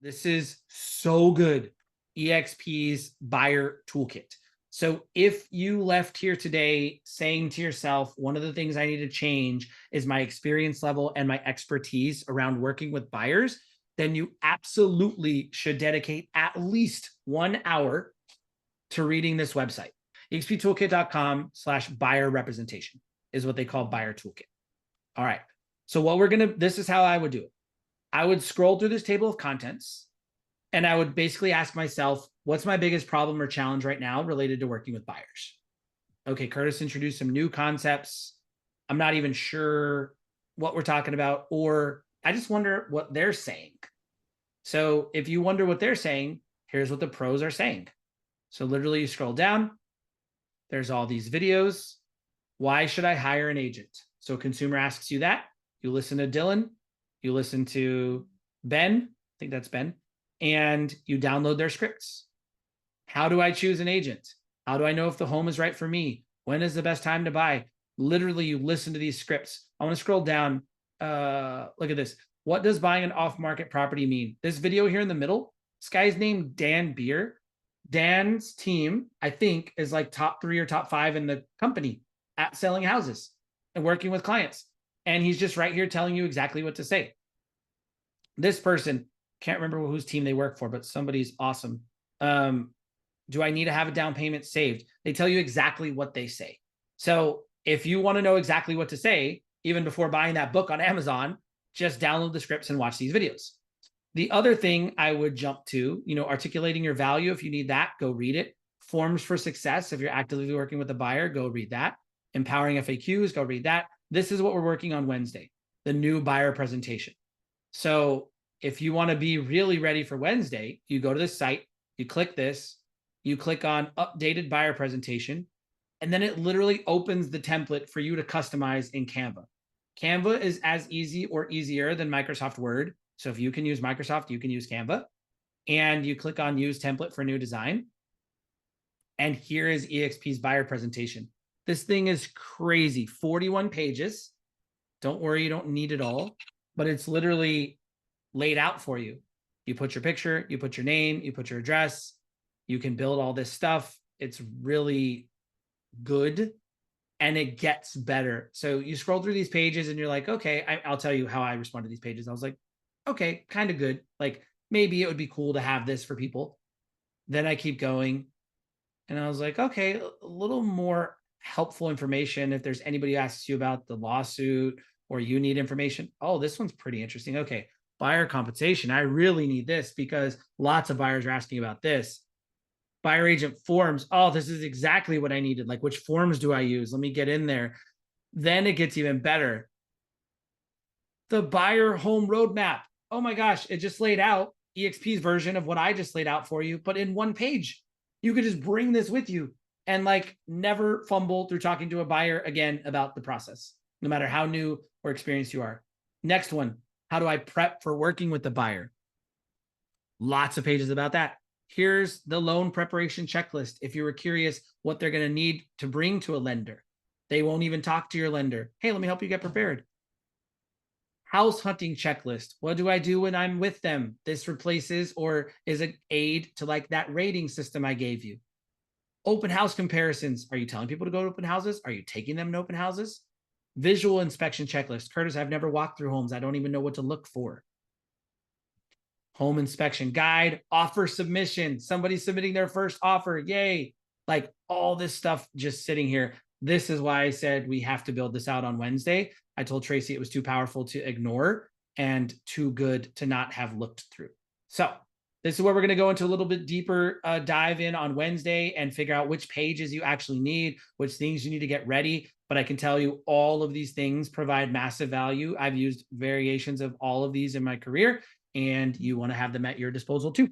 This is so good. eXp's buyer toolkit. So if you left here today saying to yourself, one of the things I need to change is my experience level and my expertise around working with buyers, then you absolutely should dedicate at least 1 hour to reading this website. exptoolkit.com/buyer representation is what they call buyer toolkit. All right. So this is how I would do it. I would scroll through this table of contents and I would basically ask myself, what's my biggest problem or challenge right now related to working with buyers? Okay, Curtis introduced some new concepts. I'm not even sure what we're talking about, or I just wonder what they're saying. So if you wonder what they're saying, here's what the pros are saying. So literally you scroll down, there's all these videos. Why should I hire an agent? So a consumer asks you that. You listen to Dylan, you listen to Ben, I think that's Ben, and you download their scripts. How do I choose an agent? How do I know if the home is right for me? When is the best time to buy? Literally, you listen to these scripts. I want to scroll down. Look at this. What does buying an off-market property mean? This video here in the middle, this guy's named Dan Beer. Dan's team, I think, is like top 3 or top 5 in the company at selling houses and working with clients. And he's just right here telling you exactly what to say. This person, can't remember whose team they work for, but somebody's awesome. Do I need to have a down payment saved? They tell you exactly what they say. So if you want to know exactly what to say, even before buying that book on Amazon, just download the scripts and watch these videos. The other thing I would jump to, articulating your value. If you need that, go read it. Forms for success. If you're actively working with a buyer, go read that. Empowering FAQs, go read that. This is what we're working on Wednesday, the new buyer presentation. So if you want to be really ready for Wednesday, you go to this site, you click this, you click on updated buyer presentation, and then it literally opens the template for you to customize in Canva. Canva is as easy or easier than Microsoft Word. So if you can use Microsoft, you can use Canva. And you click on use template for new design. And here is eXp's buyer presentation. This thing is crazy, 41 pages. Don't worry, you don't need it all, but it's literally laid out for you. You put your picture, you put your name, you put your address, you can build all this stuff. It's really good and it gets better. So you scroll through these pages and you're like, okay, I'll tell you how I respond to these pages. I was like, okay, kind of good. Like maybe it would be cool to have this for people. Then I keep going and I was like, okay, a little more helpful information. If there's anybody who asks you about the lawsuit or you need information. Oh, this one's pretty interesting. Okay, buyer compensation. I really need this because lots of buyers are asking about this. Buyer agent forms. Oh, this is exactly what I needed. Like, which forms do I use? Let me get in there. Then it gets even better. The buyer home roadmap. Oh my gosh, it just laid out eXp's version of what I just laid out for you, but in one page. You could just bring this with you and like never fumble through talking to a buyer again about the process, no matter how new or experienced you are. Next one, how do I prep for working with the buyer? Lots of pages about that. Here's the loan preparation checklist. If you were curious what they're going to need to bring to a lender, they won't even talk to your lender. Hey, let me help you get prepared. House hunting checklist. What do I do when I'm with them? This replaces or is an aid to like that rating system I gave you. Open house comparisons. Are you telling people to go to open houses? Are you taking them to open houses? Visual inspection checklist. Curtis, I've never walked through homes. I don't even know what to look for. Home inspection guide, offer submission. Somebody submitting their first offer. Yay. Like all this stuff just sitting here. This is why I said we have to build this out on Wednesday. I told Traci it was too powerful to ignore and too good to not have looked through. So this is where we're going to go into a little bit deeper dive in on Wednesday and figure out which pages you actually need, which things you need to get ready. But I can tell you all of these things provide massive value. I've used variations of all of these in my career, and you want to have them at your disposal too.